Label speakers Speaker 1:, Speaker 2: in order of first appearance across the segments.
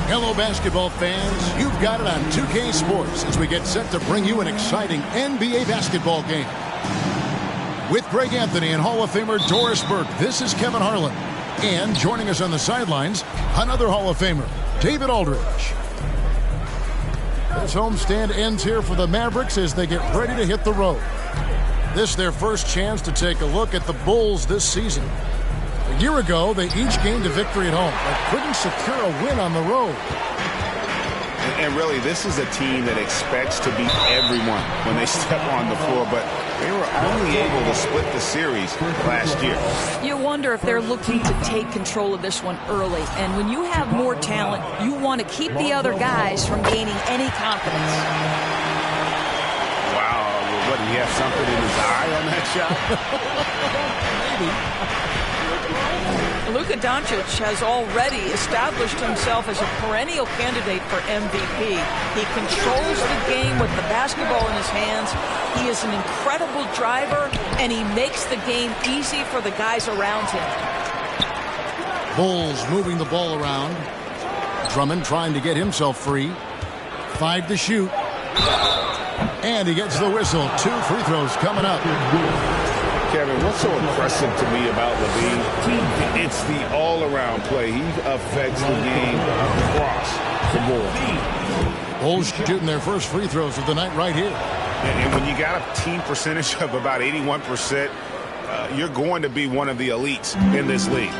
Speaker 1: Hello, basketball fans. You've got it on 2K Sports as we get set to bring you an exciting NBA basketball game. With Greg Anthony and Hall of Famer Doris Burke, this is Kevin Harlan. And joining us on the sidelines, another Hall of Famer, David Aldridge. This homestand ends here for the Mavericks as they get ready to hit the road. This is their first chance to take a look at the Bulls this season. A year ago, they each gained a victory at home, but couldn't secure a win on the road.
Speaker 2: And really, this is a team that expects to beat everyone when they step on the floor, but they were only able to split the series last year.
Speaker 3: You wonder if they're looking to take control of this one early. And when you have more talent, you want to keep the other guys from gaining any confidence.
Speaker 2: Wow, what, did he have something in his eye on that shot?
Speaker 1: Maybe.
Speaker 3: Luka Doncic has already established himself as a perennial candidate for MVP. He controls the game with the basketball in his hands. He is an incredible driver, and he makes the game easy for the guys around him.
Speaker 1: Bulls moving the ball around. Drummond trying to get himself free. 5 to shoot. And he gets the whistle. 2 free throws coming up.
Speaker 2: Kevin, what's so impressive to me about LaVine? It's the all-around play. He affects the game across the board.
Speaker 1: Bulls shooting their first free throws of the night right here.
Speaker 2: And when you got a team percentage of about 81%, you're going to be one of the elites in this league.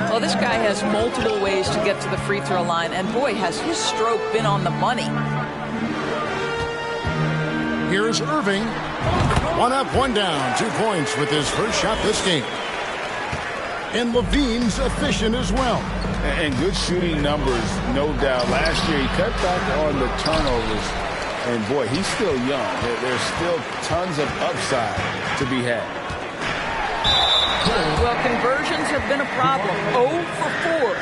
Speaker 3: Well, this guy has multiple ways to get to the free throw line, and boy, has his stroke been on the money.
Speaker 1: Here's Irving. 1 up, 1 down. 2 points with his first shot this game. And LaVine's efficient as well.
Speaker 2: And good shooting numbers, no doubt. Last year, he cut back on the turnovers. And, boy, he's still young. There's still tons of upside to be had.
Speaker 3: Well, conversions have been a problem. 0 for 4.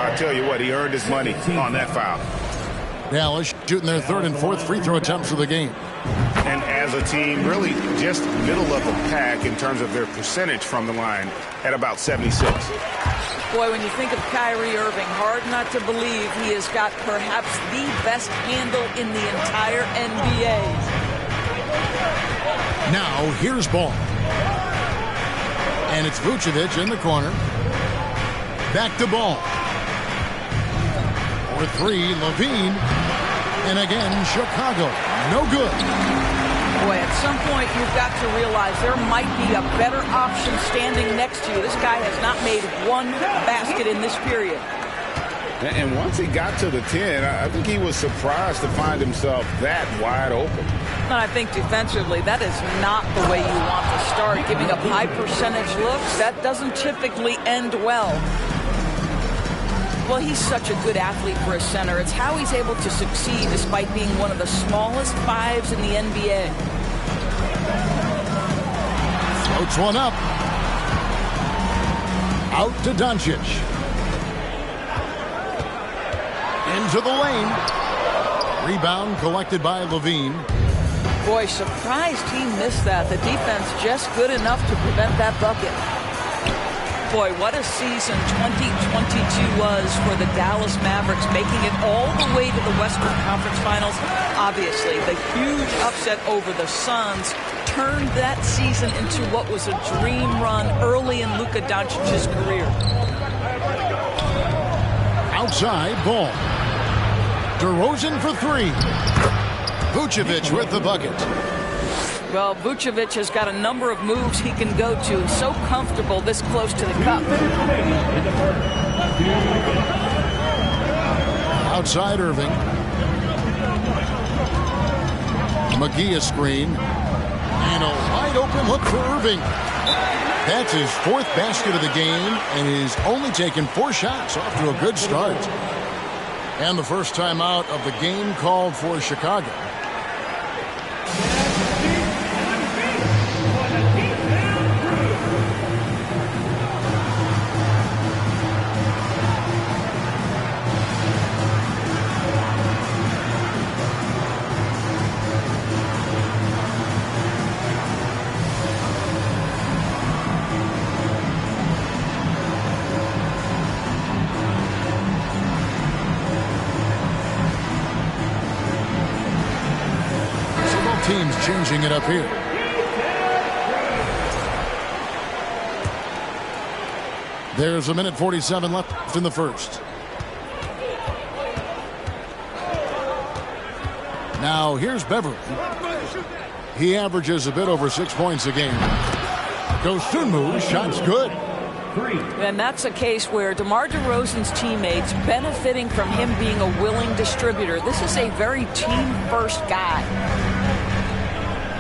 Speaker 2: I tell you what, he earned his money on that foul.
Speaker 1: Dallas shooting their 3rd and 4th free throw attempts of the game.
Speaker 2: And as a team, really just middle of the pack in terms of their percentage from the line at about 76.
Speaker 3: Boy, when you think of Kyrie Irving, hard not to believe he has got perhaps the best handle in the entire NBA.
Speaker 1: Now, here's Ball. And it's Vucevic in the corner. Back to Ball. For 3, LaVine. And again, Chicago. No good.
Speaker 3: Boy, at some point, you've got to realize there might be a better option standing next to you. This guy has not made one basket in this period.
Speaker 2: And once he got to the 10, I think he was surprised to find himself that wide open.
Speaker 3: And I think defensively, that is not the way you want to start. Giving up high percentage looks, that doesn't typically end well. Well, he's such a good athlete for a center. It's how he's able to succeed despite being one of the smallest 5s in the NBA.
Speaker 1: Floats one up. Out to Doncic. Into the lane. Rebound collected by LaVine.
Speaker 3: Boy, surprised he missed that. The defense just good enough to prevent that bucket. Boy, what a season 2022 was for the Dallas Mavericks, making it all the way to the Western Conference Finals. Obviously, the huge upset over the Suns turned that season into what was a dream run early in Luka Doncic's career.
Speaker 1: Outside, Ball. DeRozan for 3. Vucevic with the bucket.
Speaker 3: Well, Vucevic has got a number of moves he can go to. He's so comfortable this close to the cup.
Speaker 1: Outside Irving. McGee a screen. And a wide open look for Irving. That's his 4th basket of the game, and he's only taken 4 shots, off to a good start. And the first timeout of the game called for Chicago. teams changing it up here. There's 1:47 left in the first. Now here's Beverly. He averages a bit over 6 points a game. Dosunmu, shot's good.
Speaker 3: And that's a case where DeMar DeRozan's teammates benefiting from him being a willing distributor. This is a very team-first guy.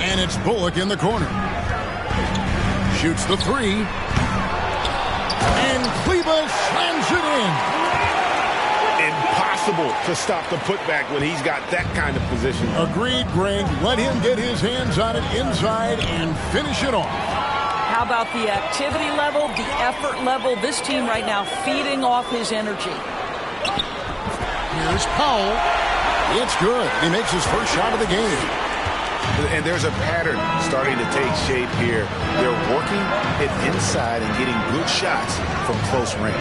Speaker 1: And it's Bullock in the corner. Shoots the three. And Kleber slams it in.
Speaker 2: Impossible to stop the putback when he's got that kind of position.
Speaker 1: Agreed, Greg. Let him get his hands on it inside and finish it off.
Speaker 3: How about the activity level, the effort level? This team right now feeding off his energy.
Speaker 1: Here's Powell. It's good. He makes his first shot of the game.
Speaker 2: And there's a pattern starting to take shape here. They're working it inside and getting good shots from close range.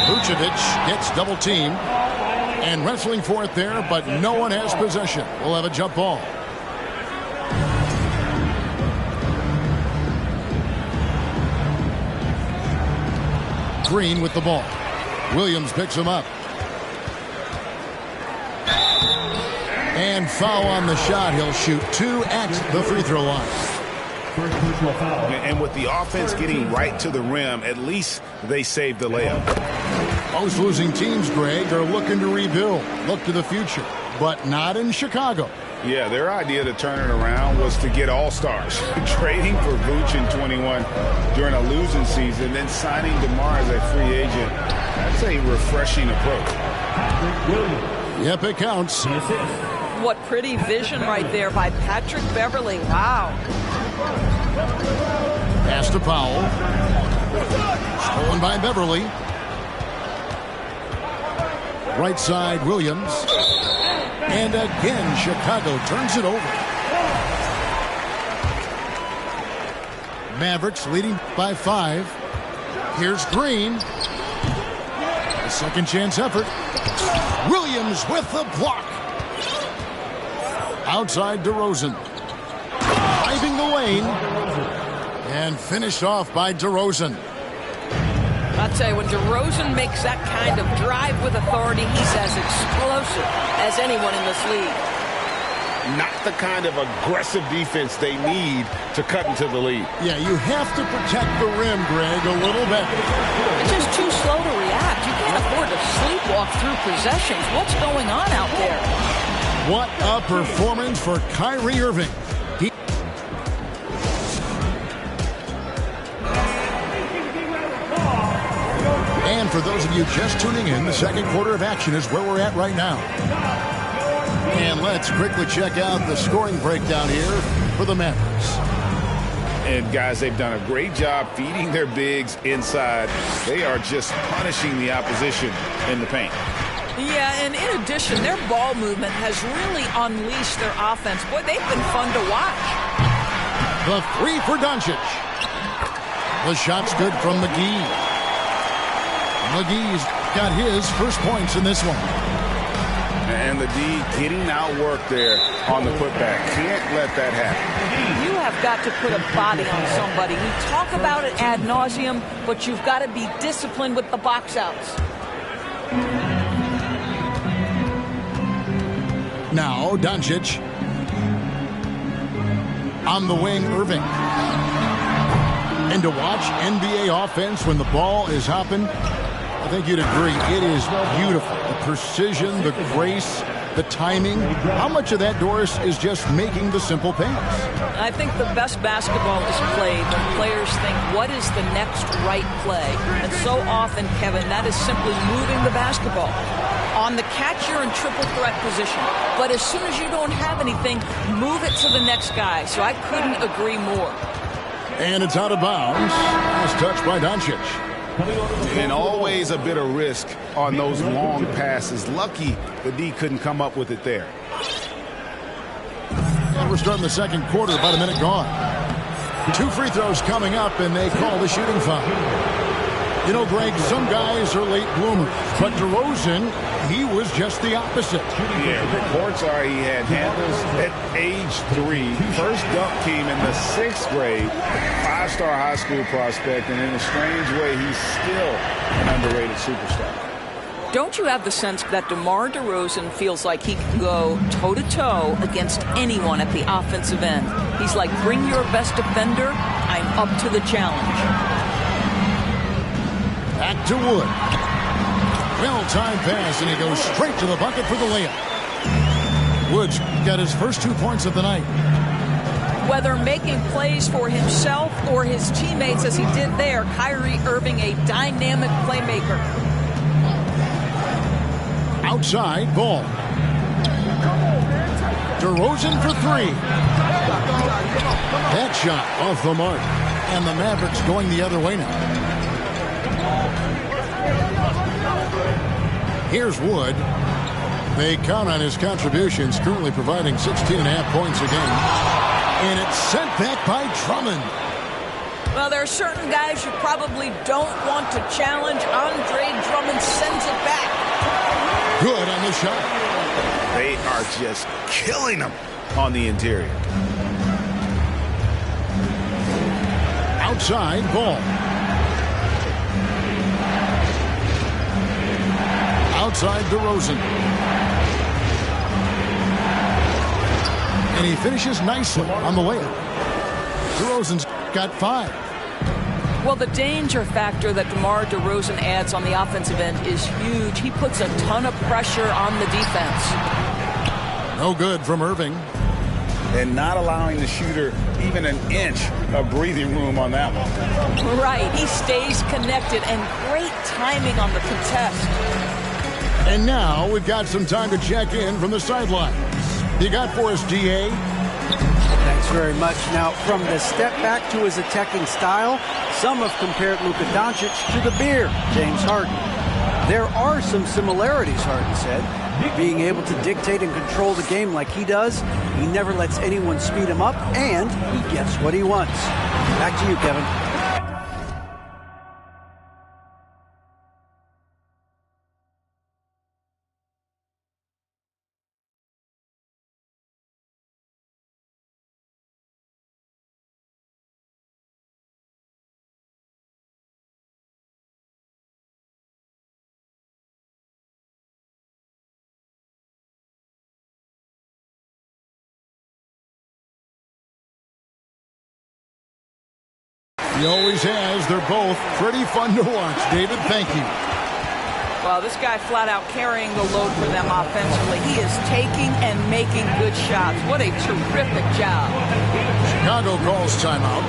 Speaker 1: Vucevic gets double teamed and wrestling for it there, but no one has possession. We'll have a jump ball. Green with the ball. Williams picks him up. And foul on the shot. He'll shoot 2 at the free throw line.
Speaker 2: And with the offense getting right to the rim, at least they saved the layup.
Speaker 1: Most losing teams, Greg, are looking to rebuild, look to the future, but not in Chicago.
Speaker 2: Yeah, their idea to turn it around was to get all-stars. Trading for Vooch in 21 during a losing season, then signing DeMar as a free agent. That's a refreshing approach.
Speaker 1: Yep, it counts.
Speaker 3: What pretty vision right there by Patrick Beverly. Wow.
Speaker 1: Pass to Powell. Stolen by Beverly. Right side, Williams. And again, Chicago turns it over. Mavericks leading by 5. Here's Green. A second chance effort. Williams with the block. Outside DeRozan. Driving the lane. And finished off by DeRozan.
Speaker 3: I'll tell you, when DeRozan makes that kind of drive with authority, he's as explosive as anyone in this league.
Speaker 2: Not the kind of aggressive defense they need to cut into the lead.
Speaker 1: Yeah, you have to protect the rim, Greg, a little better.
Speaker 3: It's just too slow to react. You can't afford to sleepwalk through possessions. What's going on out there?
Speaker 1: What a performance for Kyrie Irving. And for those of you just tuning in, the second quarter of action is where we're at right now. And let's quickly check out the scoring breakdown here for the Mavericks.
Speaker 2: And guys, they've done a great job feeding their bigs inside. They are just punishing the opposition in the paint.
Speaker 3: Yeah, and in addition, their ball movement has really unleashed their offense. Boy, they've been fun to watch.
Speaker 1: The three for Doncic. The shot's good from McGee. McGee's got his first points in this one.
Speaker 2: And the D getting outworked there on the putback. Can't let that happen.
Speaker 3: You have got to put a body on somebody. We talk about it ad nauseum, but you've got to be disciplined with the box outs.
Speaker 1: Now, Doncic. On the wing, Irving. And to watch NBA offense when the ball is hopping, I think you'd agree, it is beautiful. The precision, the grace, the timing. How much of that, Doris, is just making the simple pass?
Speaker 3: I think the best basketball is played when players think, what is the next right play? And so often, Kevin, that is simply moving the basketball. On the catch, you're in triple threat position. But as soon as you don't have anything, move it to the next guy. So I couldn't agree more.
Speaker 1: And it's out of bounds. Last touch by Doncic.
Speaker 2: And always a bit of risk on those long passes. Lucky the D couldn't come up with it there.
Speaker 1: And we're starting the second quarter, about a minute gone. 2 free throws coming up, and they call the shooting foul. You know, Greg, some guys are late bloomers, but DeRozan, he was just the opposite.
Speaker 2: Yeah, reports are he had handles at age 3. First dunk came in the 6th grade. 5-star high school prospect, and in a strange way, he's still an underrated superstar.
Speaker 3: Don't you have the sense that DeMar DeRozan feels like he can go toe-to-toe against anyone at the offensive end? He's like, bring your best defender, I'm up to the challenge.
Speaker 1: Back to Wood. Well-timed pass, and he goes straight to the bucket for the layup. Woods got his first 2 points of the night.
Speaker 3: Whether making plays for himself or his teammates as he did there, Kyrie Irving, a dynamic playmaker.
Speaker 1: Outside, ball. DeRozan for 3. That shot off the mark. And the Mavericks going the other way now. Here's Wood. They count on his contributions, currently providing 16.5 points a game. And it's sent back by Drummond.
Speaker 3: Well, there are certain guys you probably don't want to challenge. Andre Drummond sends it back.
Speaker 1: Good on the shot.
Speaker 2: They are just killing him on the interior.
Speaker 1: Outside, ball. Outside, DeRozan. And he finishes nicely on the layup. DeRozan's got 5.
Speaker 3: Well, the danger factor that DeMar DeRozan adds on the offensive end is huge. He puts a ton of pressure on the defense.
Speaker 1: No good from Irving.
Speaker 2: And not allowing the shooter even an inch of breathing room on that one.
Speaker 3: Right. He stays connected, and great timing on the contest.
Speaker 1: And now we've got some time to check in from the sidelines. You got for us, D.A.?
Speaker 4: Thanks very much. Now, from the step back to his attacking style, some have compared Luka Doncic to the bear, James Harden. There are some similarities, Harden said. Being able to dictate and control the game like he does, he never lets anyone speed him up, and he gets what he wants. Back to you, Kevin.
Speaker 1: He always has. They're both pretty fun to watch. David, thank you.
Speaker 3: Well, this guy flat out carrying the load for them offensively. He is taking and making good shots. What a terrific job.
Speaker 1: Chicago calls timeout.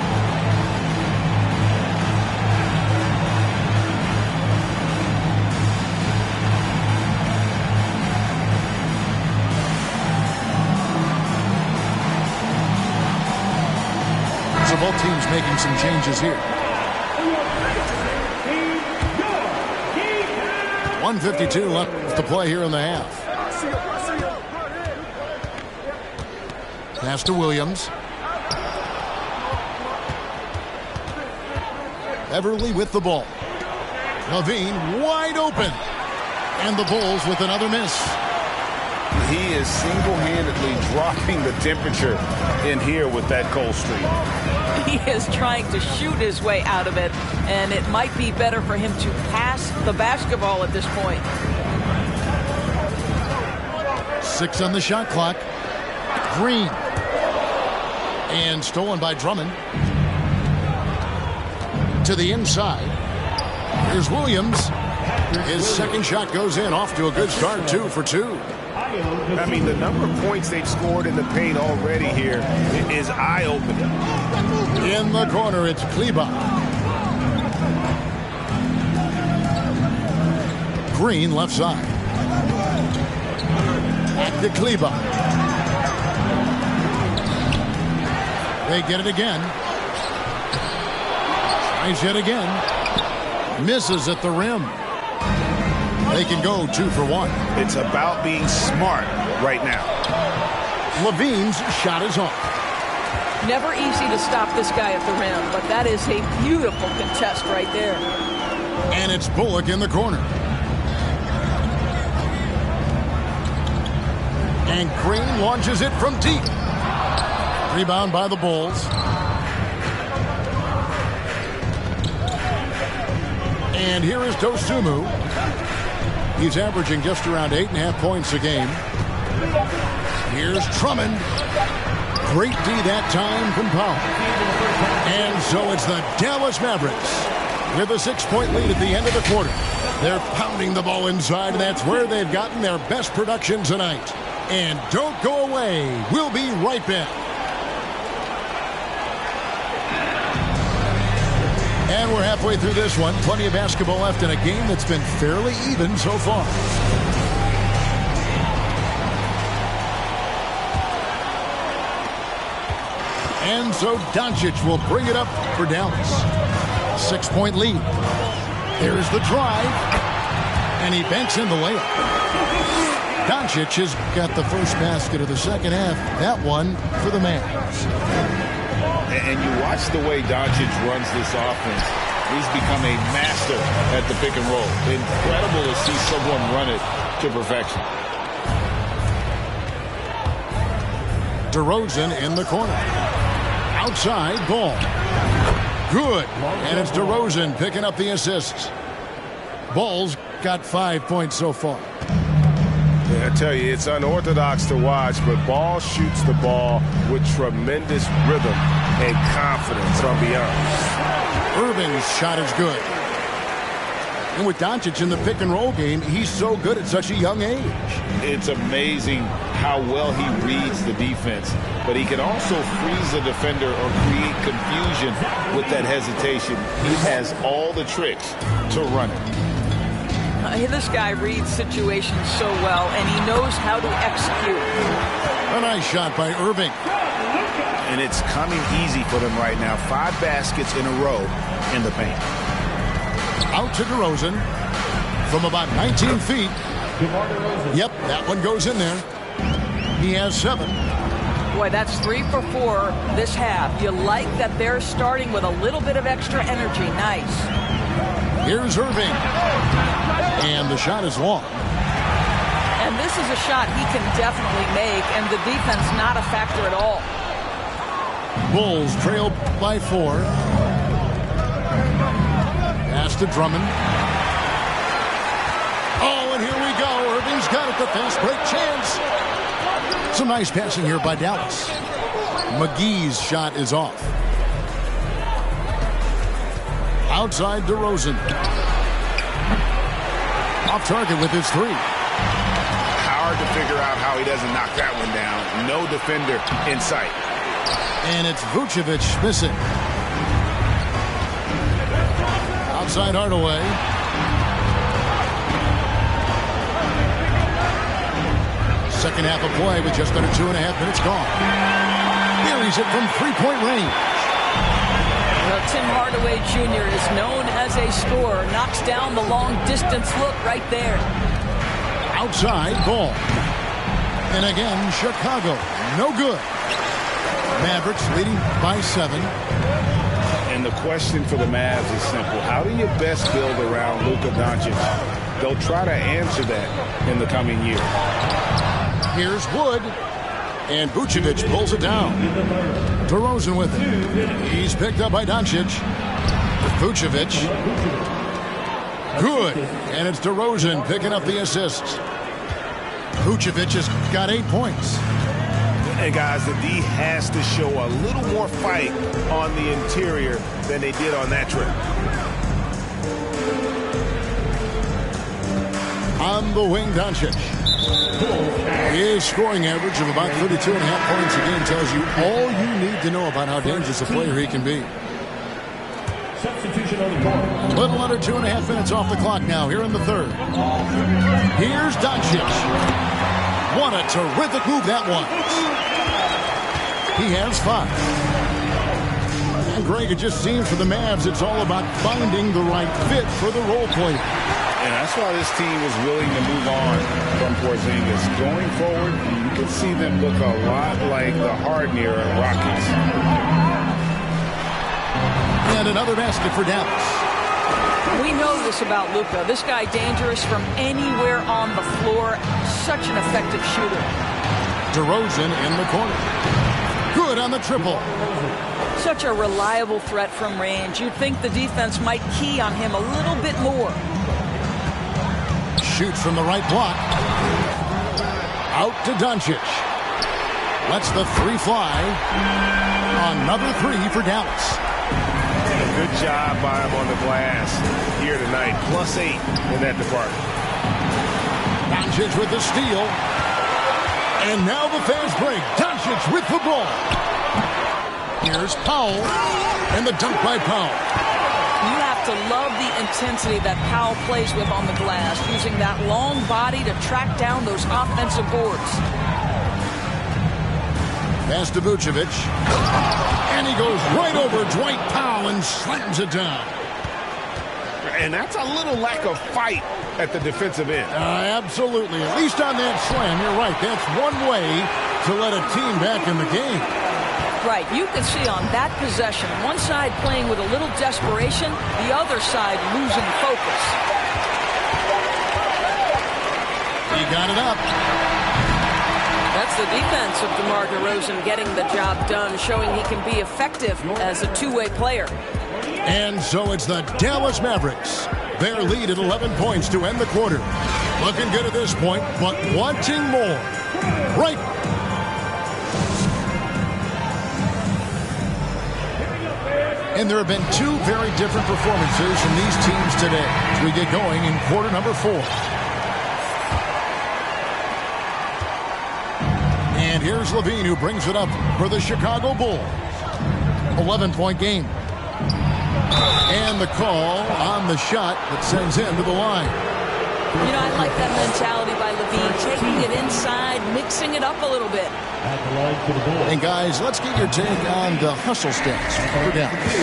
Speaker 1: So both teams making some changes here. 1:52 left to play here in the half. Pass to Williams. Beverly with the ball. LaVine wide open. And the Bulls with another miss.
Speaker 2: He is single-handedly dropping the temperature in here with that cold streak.
Speaker 3: He is trying to shoot his way out of it, and it might be better for him to pass the basketball at this point.
Speaker 1: 6 on the shot clock. Green. And stolen by Drummond. To the inside. Here's Williams. His second shot goes in, off to a good start, 2 for 2.
Speaker 2: I mean, the number of points they've scored in the paint already here is eye-opening.
Speaker 1: In the corner, it's Kleber. Green left side. Back to Kleber. They get it again. Tries yet again. Misses at the rim. They can go 2 for 1.
Speaker 2: It's about being smart right now.
Speaker 1: LaVine's shot is off.
Speaker 3: Never easy to stop this guy at the rim, but that is a beautiful contest right there.
Speaker 1: And it's Bullock in the corner. And Crane launches it from deep. Rebound by the Bulls. And here is Dosunmu. He's averaging just around 8.5 points a game. Here's Drummond. Great D that time from Powell. And so it's the Dallas Mavericks with a 6-point lead at the end of the quarter. They're pounding the ball inside, and that's where they've gotten their best production tonight. And don't go away. We'll be right back. And we're halfway through this one. Plenty of basketball left in a game that's been fairly even so far. And so Doncic will bring it up for Dallas. 6-point lead. There's the drive. And he banks in the layup. Doncic has got the first basket of the second half. That one for the Mavs.
Speaker 2: And you watch the way Doncic runs this offense. He's become a master at the pick and roll. Incredible to see someone run it to perfection.
Speaker 1: DeRozan in the corner. Outside, ball. Good. And it's DeRozan picking up the assists. Ball's got 5 points so far.
Speaker 2: Yeah, I tell you, it's unorthodox to watch, but Ball shoots the ball with tremendous rhythm and confidence, I'll be honest.
Speaker 1: Irving's shot is good. And with Doncic in the pick and roll game, he's so good at such a young age.
Speaker 2: It's amazing how well he reads the defense, but he can also freeze a defender or create confusion with that hesitation. He has all the tricks to run it.
Speaker 3: This guy reads situations so well, and he knows how to execute.
Speaker 1: A nice shot by Irving.
Speaker 2: And it's coming easy for them right now. 5 baskets in a row in the paint.
Speaker 1: Out to DeRozan from about 19 feet. Yep, that one goes in there. He has 7.
Speaker 3: Boy, that's 3 for 4 this half. You like that they're starting with a little bit of extra energy. Nice.
Speaker 1: Here's Irving. And the shot is long.
Speaker 3: And this is a shot he can definitely make, and the defense not a factor at all.
Speaker 1: Bulls trail by 4. Pass to Drummond. Oh, and here we go. Irving's got it. The fast break chance. Some nice passing here by Dallas. McGee's shot is off. Outside DeRozan. Off target with his 3.
Speaker 2: Hard to figure out how he doesn't knock that one down. No defender in sight.
Speaker 1: And it's Vucevic missing. Outside Hardaway. Second half of play with just under 2.5 minutes gone. Buries it from 3-point range.
Speaker 3: Well, Tim Hardaway Jr. is known as a scorer. Knocks down the long distance look right there.
Speaker 1: Outside, ball. And again, Chicago. No good. Mavericks leading by 7.
Speaker 2: And the question for the Mavs is simple. How do you best build around Luka Doncic? They'll try to answer that in the coming year.
Speaker 1: Here's Wood. And Vucevic pulls it down. DeRozan with it. He's picked up by Doncic. Vucevic. Good. And it's DeRozan picking up the assists. Vucevic has got 8 points.
Speaker 2: And guys, the D has to show a little more fight on the interior than they did on that trip.
Speaker 1: On the wing, Doncic. His scoring average of about 32.5 points a game tells you all you need to know about how dangerous a player he can be. A little under 2.5 minutes off the clock now here in the third. Here's Doncic. What a terrific move that was. He has 5. And Greg, it just seems for the Mavs it's all about finding the right fit for the role player.
Speaker 2: And that's why this team is willing to move on from Porzingis. Going forward, you can see them look a lot like the Harden era Rockies.
Speaker 1: And another basket for Dallas.
Speaker 3: We know this about Luka. This guy dangerous from anywhere on the floor. Such an effective shooter.
Speaker 1: DeRozan in the corner. Good on the triple.
Speaker 3: Such a reliable threat from range. You'd think the defense might key on him a little bit more.
Speaker 1: Shoots from the right block. Out to Doncic. Lets the three fly. Another three for Dallas.
Speaker 5: Good job by him on the glass here tonight. +8 in that department.
Speaker 1: Doncic with the steal. And now the fast break. Doncic with the ball. Here's Powell. And the dunk by Powell.
Speaker 3: You have to love the intensity that Powell plays with on the glass, using that long body to track down those offensive boards.
Speaker 1: Pass to Vucevic. And he goes right over Dwight Powell and slams it down.
Speaker 5: And that's a little lack of fight at the defensive end.
Speaker 1: Absolutely. At least on that slam, you're right. That's one way to let a team back in the game.
Speaker 3: Right. You can see on that possession, one side playing with a little desperation, the other side losing focus.
Speaker 1: He got it up.
Speaker 3: That's the defense of DeMar DeRozan getting the job done, showing he can be effective as a two-way player.
Speaker 1: And so it's the Dallas Mavericks. Their lead at 11 points to end the quarter. Looking good at this point, but wanting more. Right. And there have been two very different performances from these teams today as we get going in quarter number 4. And here's Levine, who brings it up for the Chicago Bulls. 11-point game. And the call on the shot that sends him to the line.
Speaker 3: You know, I like that mentality by Levine, taking it inside, mixing it up a little bit.
Speaker 1: And guys, let's get your take on the hustle stats for Dallas.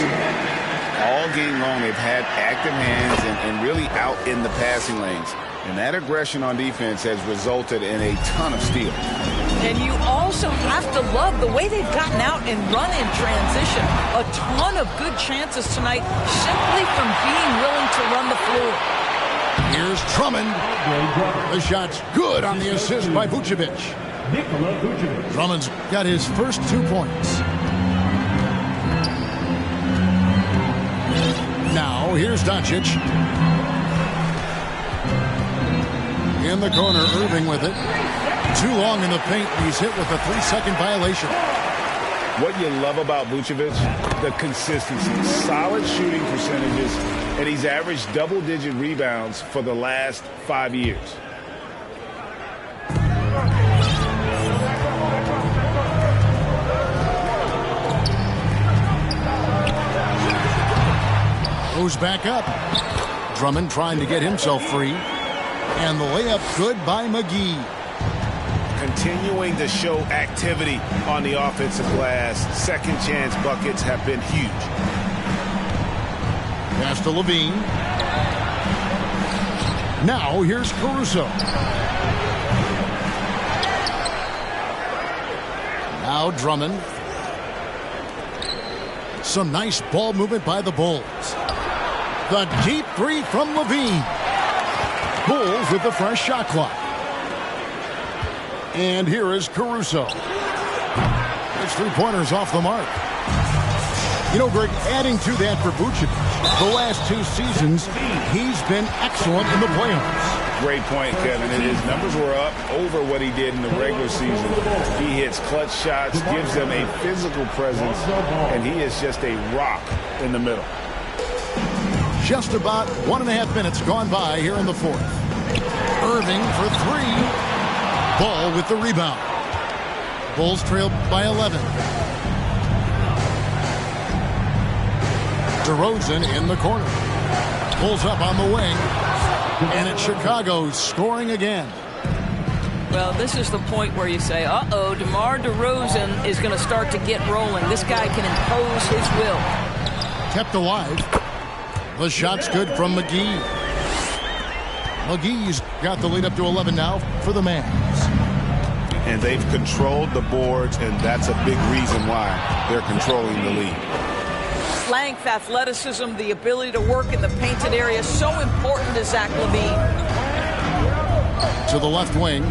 Speaker 2: All game long, they've had active hands and really out in the passing lanes. And that aggression on defense has resulted in a ton of steals.
Speaker 3: And you also have to love the way they've gotten out and run in transition. A ton of good chances tonight simply from being willing to run the floor.
Speaker 1: Here's Drummond. The shot's good on the assist by Vucevic. Drummond's got his first 2 points. Now, here's Doncic. In the corner, Irving with it. Too long in the paint. He's hit with a 3-second violation.
Speaker 2: What you love about Vucevic, the consistency, solid shooting percentages, and he's averaged double-digit rebounds for the last 5 years.
Speaker 1: Goes back up. Drummond trying to get himself free. And the layup good by McGee.
Speaker 5: Continuing to show activity on the offensive glass. Second chance buckets have been huge.
Speaker 1: Pass to Levine. Now here's Caruso. Now Drummond. Some nice ball movement by the Bulls. The deep three from Levine. Bulls with the fresh shot clock. And here is Caruso. His three-pointers off the mark. You know, Greg, adding to that for Vucevic, the last 2 seasons, he's been excellent in the playoffs.
Speaker 2: Great point, Kevin. And his numbers were up over what he did in the regular season. He hits clutch shots, gives them a physical presence, and he is just a rock in the middle.
Speaker 1: Just about 1.5 minutes gone by here in the 4th. Irving for 3. Ball with the rebound. Bulls trail by 11. DeRozan in the corner. Pulls up on the wing. And it's Chicago scoring again.
Speaker 3: Well, this is the point where you say, uh-oh, DeMar DeRozan is going to start to get rolling. This guy can impose his will.
Speaker 1: Kept alive. The shot's good from McGee. McGee's got the lead up to 11 now for the Mavs.
Speaker 5: And they've controlled the boards, and that's a big reason why they're controlling the lead.
Speaker 3: Length, athleticism, the ability to work in the painted area, so important to Zach LaVine.
Speaker 1: To the left wing.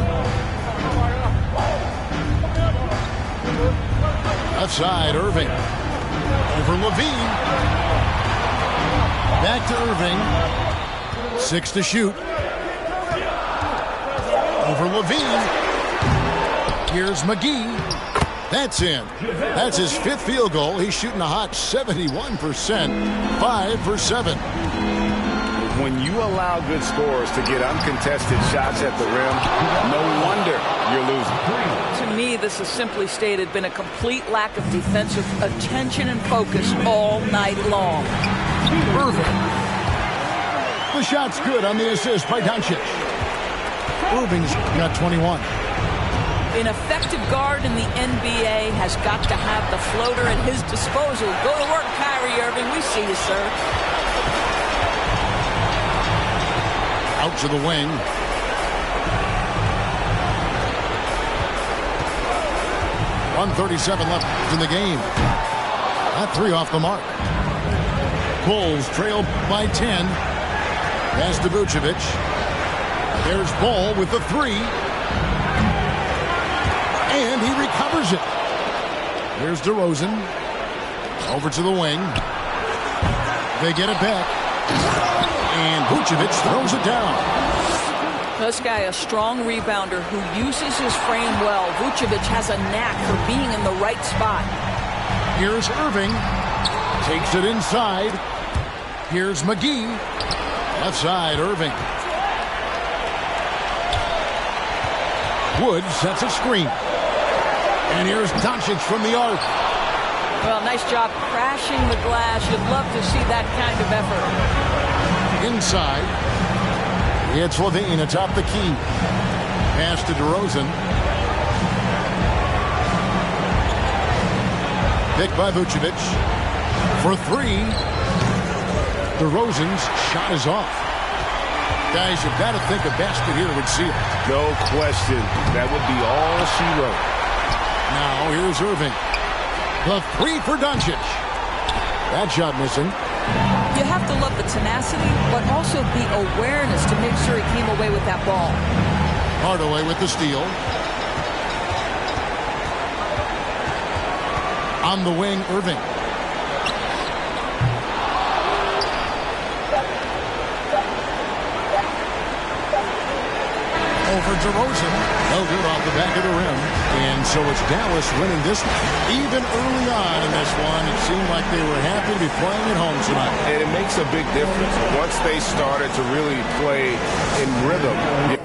Speaker 1: Left side, Irving. Over LaVine. Back to Irving. 6 to shoot. Over LaVine. Here's McGee. That's in. That's his 5th field goal. He's shooting a hot 71%. 5 for 7.
Speaker 2: When you allow good scorers to get uncontested shots at the rim, no wonder you're losing.
Speaker 3: To me, this has simply stated been a complete lack of defensive attention and focus all night long.
Speaker 1: Irving. The shot's good on the assist by Doncic. Irving's got 21.
Speaker 3: An effective guard in the NBA has got to have the floater at his disposal. Go to work, Kyrie Irving. We see you, sir.
Speaker 1: Out to the wing. .137 left in the game. That 3 off the mark. Bulls trail by 10. Pass to Vucevic. There's Ball with the 3. And he recovers it. Here's DeRozan. Over to the wing. They get it back. And Vucevic throws it down.
Speaker 3: This guy, a strong rebounder who uses his frame well. Vucevic has a knack for being in the right spot.
Speaker 1: Here's Irving. Takes it inside. Here's McGee. Left side, Irving. Wood sets a screen. And here's Doncic from the arc.
Speaker 3: Well, nice job crashing the glass. You'd love to see that kind of effort.
Speaker 1: Inside. It's LaVine atop the key. Pass to DeRozan. Picked by Vucevic. For 3. DeRozan's shot is off. Guys, you've got to think a basket here would seal it.
Speaker 2: No question. That would be all she wrote.
Speaker 1: Now here's Irving. The 3 for Doncic. That shot missing.
Speaker 3: You have to love the tenacity, but also the awareness to make sure he came away with that ball.
Speaker 1: Hardaway with the steal. On the wing, Irving. Over DeRozan. No good off the back of the rim. And so it's Dallas winning this one. Even early on in this one, it seemed like they were happy to be playing at home tonight.
Speaker 2: And it makes a big difference. Once they started to really play in rhythm,